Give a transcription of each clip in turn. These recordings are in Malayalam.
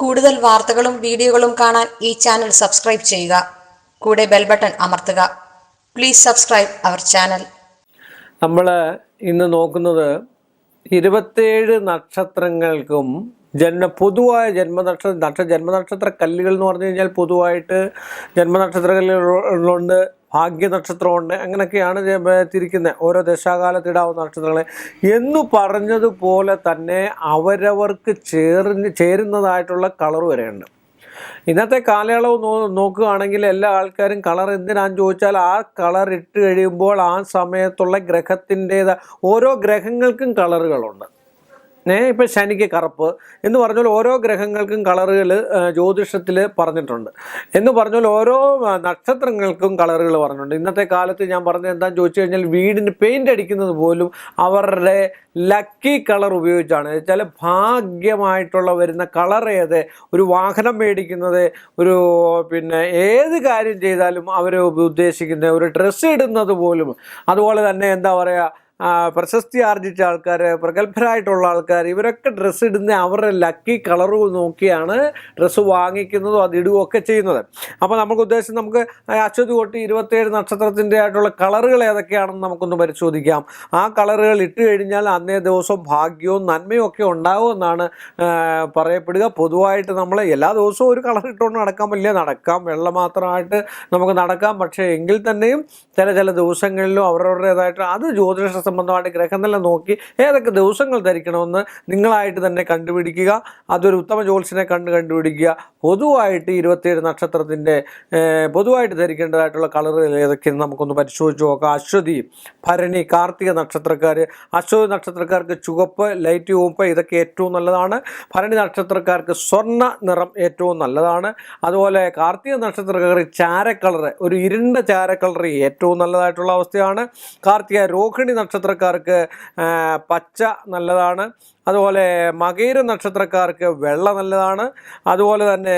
കൂടുതൽ വാർത്തകളും വീഡിയോകളും കാണാൻ ഈ ചാനൽ സബ്സ്ക്രൈബ് ചെയ്യുക. കൂടെ ബെൽ ബട്ടൺ അമർത്തുക. Please subscribe our channel. നമ്മൾ ഇന്ന് നോക്കുന്നത് 27 നക്ഷത്രങ്ങൾക്കും പൊതുവായ ജന്മനക്ഷത്ര കല്ലുകൾ എന്ന് പറഞ്ഞു കഴിഞ്ഞാൽ പൊതുവായിട്ട് ജന്മനക്ഷത്ര കല്ലുകളുണ്ട്, ഭാഗ്യനക്ഷത്രമുണ്ട്, അങ്ങനെയൊക്കെയാണ് തിരിക്കുന്നത് ഓരോ ദശാകാലത്തിടാവുന്ന നക്ഷത്രങ്ങളെ എന്നു പറഞ്ഞതുപോലെ തന്നെ അവരവർക്ക് ചേരുന്നതായിട്ടുള്ള കളർ വരെയുണ്ട്. ഇന്നത്തെ കാലയളവ് നോക്കുകയാണെങ്കിൽ എല്ലാ ആൾക്കാരും കളർ എന്തിനാന്ന് ചോദിച്ചാൽ ആ കളർ ഇട്ട് കഴിയുമ്പോൾ ആ സമയത്തുള്ള ഗ്രഹത്തിൻ്റെത് ഓരോ ഗ്രഹങ്ങൾക്കും കളറുകളുണ്ട്. ഇപ്പം ശനിക്ക് കറുപ്പ് എന്ന് പറഞ്ഞാൽ ഓരോ ഗ്രഹങ്ങൾക്കും കളറുകൾ ജ്യോതിഷത്തിൽ പറഞ്ഞിട്ടുണ്ട്. എന്ന് പറഞ്ഞാൽ ഓരോ നക്ഷത്രങ്ങൾക്കും കളറുകൾ പറഞ്ഞിട്ടുണ്ട്. ഇന്നത്തെ കാലത്ത് ഞാൻ പറഞ്ഞത് എന്താണെന്ന് ചോദിച്ചു കഴിഞ്ഞാൽ വീടിന് പെയിൻ്റ് അടിക്കുന്നത് പോലും അവരുടെ ലക്കി കളർ ഉപയോഗിച്ചാണ്. വെച്ചാൽ ഭാഗ്യമായിട്ടുള്ള വരുന്ന കളർ ഏത്, ഒരു വാഹനം മേടിക്കുന്നത്, ഏത് കാര്യം ചെയ്താലും അവർ ഉദ്ദേശിക്കുന്ന ഒരു ഡ്രസ്സ് ഇടുന്നത് പോലും, അതുപോലെ തന്നെ എന്താ പറയുക, പ്രശസ്തി ആർജിച്ച ആൾക്കാർ, പ്രഗത്ഭരായിട്ടുള്ള ആൾക്കാർ, ഇവരൊക്കെ ഡ്രസ്സ് ഇടുന്ന അവരുടെ ലക്കി കളർ നോക്കിയാണ് ഡ്രസ്സ് വാങ്ങിക്കുന്നതും അതിടുകയും ഒക്കെ ചെയ്യുന്നത്. അപ്പോൾ നമുക്ക് അശ്വതി തൊട്ട് 27 നക്ഷത്രത്തിൻ്റെ ആയിട്ടുള്ള കളറുകൾ ഏതൊക്കെയാണെന്ന് നമുക്കൊന്ന് പരിശോധിക്കാം. ആ കളറുകൾ ഇട്ട് കഴിഞ്ഞാൽ അന്നേ ദിവസം ഭാഗ്യവും നന്മയും ഒക്കെ ഉണ്ടാവുമെന്നാണ് പറയപ്പെടുക. പൊതുവായിട്ട് നമ്മൾ എല്ലാ ദിവസവും ഒരു കളർ ഇട്ടുകൊണ്ട് നടക്കാം, വെള്ളം മാത്രമായിട്ട് നമുക്ക് നടക്കാം. പക്ഷേ എങ്കിൽ തന്നെയും ചില ദിവസങ്ങളിലും അവരവരുടേതായിട്ട് അത് ജ്യോതിഷ സംബന്ധമായിട്ട് ഗ്രഹനില നോക്കി ഏതൊക്കെ ദിവസങ്ങൾ ധരിക്കണമെന്ന് നിങ്ങളായിട്ട് തന്നെ കണ്ടുപിടിക്കുക. അതൊരു ഉത്തമ ജ്യോത്സ്യനെ കണ്ടുപിടിക്കുക. പൊതുവായിട്ട് 27 നക്ഷത്രത്തിൻ്റെ പൊതുവായിട്ട് ധരിക്കേണ്ടതായിട്ടുള്ള കളറുകൾ ഏതൊക്കെയെന്ന് നമുക്കൊന്ന് പരിശോധിച്ച് നോക്കാം. അശ്വതി, ഭരണി, കാർത്തിക നക്ഷത്രക്കാർ. അശ്വതി നക്ഷത്രക്കാർക്ക് ചുവപ്പ്, ലൈറ്റ് ചുവപ്പ് ഇതൊക്കെ ഏറ്റവും നല്ലതാണ്. ഭരണി നക്ഷത്രക്കാർക്ക് സ്വർണ്ണ നിറം ഏറ്റവും നല്ലതാണ്. അതുപോലെ കാർത്തിക നക്ഷത്രക്കാർക്ക് ചാരക്കളർ, ഒരു ഇരുണ്ട ചാരക്കളർ ഏറ്റവും നല്ലതായിട്ടുള്ള അവസ്ഥയാണ്. കാർത്തിക രോഹിണി നക്ഷത്രക്കാർക്ക് പച്ച നല്ലതാണ്. അതുപോലെ മകയിര നക്ഷത്രക്കാർക്ക് വെള്ള നല്ലതാണ്. അതുപോലെ തന്നെ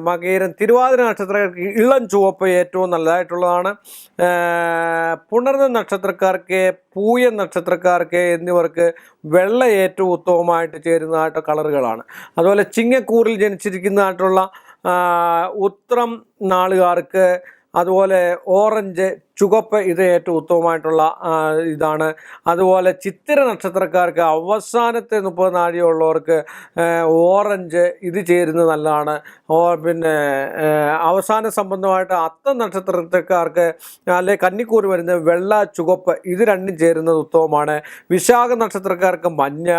മകയിരം തിരുവാതിര നക്ഷത്രക്കാർക്ക് ഇളം ചുവപ്പ് ഏറ്റവും നല്ലതായിട്ടുള്ളതാണ്. പുണർന്ന നക്ഷത്രക്കാർക്ക്, പൂയ നക്ഷത്രക്കാർക്ക് എന്നിവർക്ക് വെള്ള ഏറ്റവും ഉത്തമമായിട്ട് ചേരുന്നതായിട്ട് കളറുകളാണ്. അതുപോലെ ചിങ്ങക്കൂറിൽ ജനിച്ചിരിക്കുന്നതായിട്ടുള്ള ഉത്രം നാളുകാർക്ക് അതുപോലെ ഓറഞ്ച്, ചുവപ്പ് ഇത് ഏറ്റവും ഉത്തമമായിട്ടുള്ള ഇതാണ്. അതുപോലെ ചിത്തിര നക്ഷത്രക്കാർക്ക് അവസാനത്തെ 30 നാഴികയുള്ളവർക്ക് ഓറഞ്ച് ഇത് ചേരുന്നത് നല്ലതാണ്. അവസാന സംബന്ധമായിട്ട് അത്തം നക്ഷത്രക്കാർക്ക് അല്ലെ കന്നിക്കൂർ വരുന്ന വെള്ള, ചുവപ്പ് ഇത് രണ്ടും ചേരുന്നത് ഉത്തമമാണ്. വിശാഖ നക്ഷത്രക്കാർക്ക് മഞ്ഞ,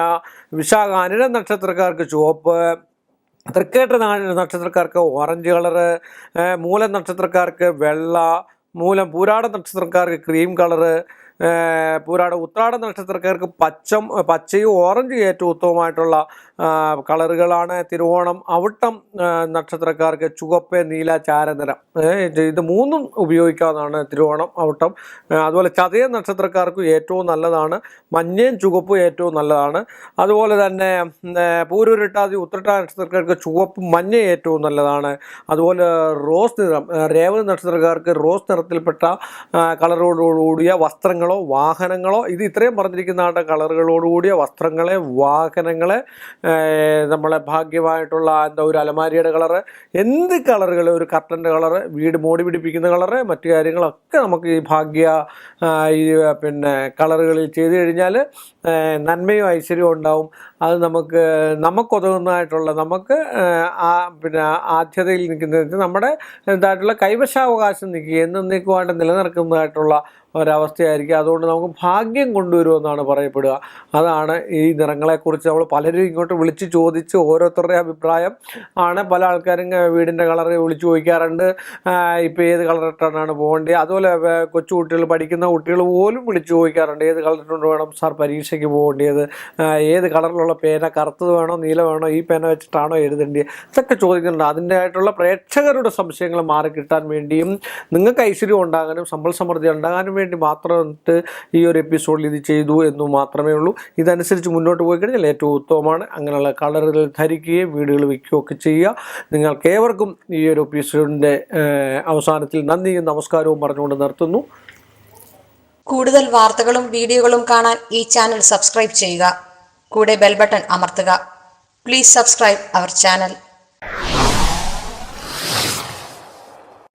വിശാഖ അനിഴ നക്ഷത്രക്കാർക്ക് ചുവപ്പ്, തൃക്കേട്ട നക്ഷത്രക്കാർക്ക് ഓറഞ്ച് കളറ്, മൂലം നക്ഷത്രക്കാർക്ക് വെള്ള, മൂലം പൂരാട നക്ഷത്രക്കാർക്ക് ക്രീം കളറ്, ഉത്രാട നക്ഷത്രക്കാർക്ക് പച്ചയും ഓറഞ്ചും ഏറ്റവും ഉത്തമമായിട്ടുള്ള കളറുകളാണ്. തിരുവോണം, അവിട്ടം നക്ഷത്രക്കാർക്ക് ചുവപ്പ്, നീല, ചാരനിറം ഇത് മൂന്നും ഉപയോഗിക്കാവുന്നതാണ്. തിരുവോണം, അവിട്ടം. അതുപോലെ ചതയ നക്ഷത്രക്കാർക്ക് ഏറ്റവും നല്ലതാണ്. മഞ്ഞയും ചുവപ്പും ഏറ്റവും നല്ലതാണ്. അതുപോലെ തന്നെ പൂരുരുട്ടാതി, ഉത്രട്ടാ നക്ഷത്രക്കാർക്ക് ചുവപ്പ്, മഞ്ഞ ഏറ്റവും നല്ലതാണ്. അതുപോലെ റോസ് നിറം, രേവതി നക്ഷത്രക്കാർക്ക് റോസ് നിറത്തിൽപ്പെട്ട കളറുകളോടുകൂടിയ വസ്ത്രങ്ങൾ, വാഹനങ്ങളോ ഇത് ഇത്രയും പറഞ്ഞിരിക്കുന്ന കളറുകളോടുകൂടിയ വസ്ത്രങ്ങളെ, വാഹനങ്ങളെ, നമ്മളെ ഭാഗ്യമായിട്ടുള്ള ഒരു അലമാരിയുടെ കളറ്, എന്ത് കളറുകൾ, ഒരു കർട്ടൻ്റെ കളറ്, വീട് മോടി പിടിപ്പിക്കുന്ന കളറ്, മറ്റു കാര്യങ്ങളൊക്കെ നമുക്ക് ഈ കളറുകളിൽ ചെയ്ത് കഴിഞ്ഞാൽ നന്മയും ഐശ്വര്യവും ഉണ്ടാവും. അത് നമുക്കൊതുങ്ങുന്നതായിട്ടുള്ള ആദ്യതയിൽ നിൽക്കുന്നത് നമ്മുടെ ഇതായിട്ടുള്ള കൈവശാവകാശം എന്നേക്കുമായിട്ട് നിലനിർത്തുന്നതായിട്ടുള്ള ഒരവസ്ഥയായിരിക്കും. അതുകൊണ്ട് നമുക്ക് ഭാഗ്യം കൊണ്ടുവരുമെന്നാണ് പറയപ്പെടുക. അതാണ് ഈ നിറങ്ങളെക്കുറിച്ച് നമ്മൾ പലരും ഇങ്ങോട്ട് വിളിച്ച് ചോദിച്ച് ഓരോരുത്തരുടെ അഭിപ്രായം ആണ്. പല ആൾക്കാരും വീടിൻ്റെ കളർ വിളിച്ച് ചോദിക്കാറുണ്ട്, ഇപ്പോൾ ഏത് കളറിട്ടാണ് പോകേണ്ടത്. അതുപോലെ കൊച്ചു കുട്ടികൾ, പഠിക്കുന്ന കുട്ടികൾ പോലും വിളിച്ച് ചോദിക്കാറുണ്ട്, ഏത് കളറിട്ടുണ്ട് വേണം സാർ പരീക്ഷയ്ക്ക് പോകേണ്ടത്, ഏത് കളറിലുള്ള പേന, കറുത്തത് വേണോ നീല വേണോ, ഈ പേന വെച്ചിട്ടാണോ എഴുതേണ്ടത്, ഇതൊക്കെ ചോദിക്കുന്നുണ്ട്. അതിൻ്റെ ആയിട്ടുള്ള പ്രേക്ഷകരുടെ സംശയങ്ങൾ മാറിക്കിട്ടാൻ വേണ്ടിയും നിങ്ങൾക്ക് ഐശ്വര്യം ഉണ്ടാകാനും സമ്പൽ സമൃദ്ധി ഉണ്ടാകാനും വേണ്ടി മാത്രമായിട്ട് ഈ ഒരു എപ്പിസോഡിൽ ഇത് ചെയ്തു എന്ന് മാത്രമേ ഉള്ളൂ. ഇതനുസരിച്ച് മുന്നോട്ട് പോയി കഴിഞ്ഞാൽ ഏറ്റവും ഉത്തമമാണ്. അങ്ങനെയുള്ള കളറുകൾ ധരിക്കുകയും വീടുകൾ വയ്ക്കുകയും ഒക്കെ ചെയ്യുക. നിങ്ങൾക്ക് ഏവർക്കും ഈ ഒരു എപ്പിസോഡിൻ്റെ അവസാനത്തിൽ നന്ദിയും നമസ്കാരവും പറഞ്ഞുകൊണ്ട് നിർത്തുന്നു. കൂടുതൽ വാർത്തകളും വീഡിയോകളും കാണാൻ ഈ ചാനൽ സബ്സ്ക്രൈബ് ചെയ്യുക. കൂടെ ബെൽ ബട്ടൺ അമർത്തുക. Please subscribe our channel.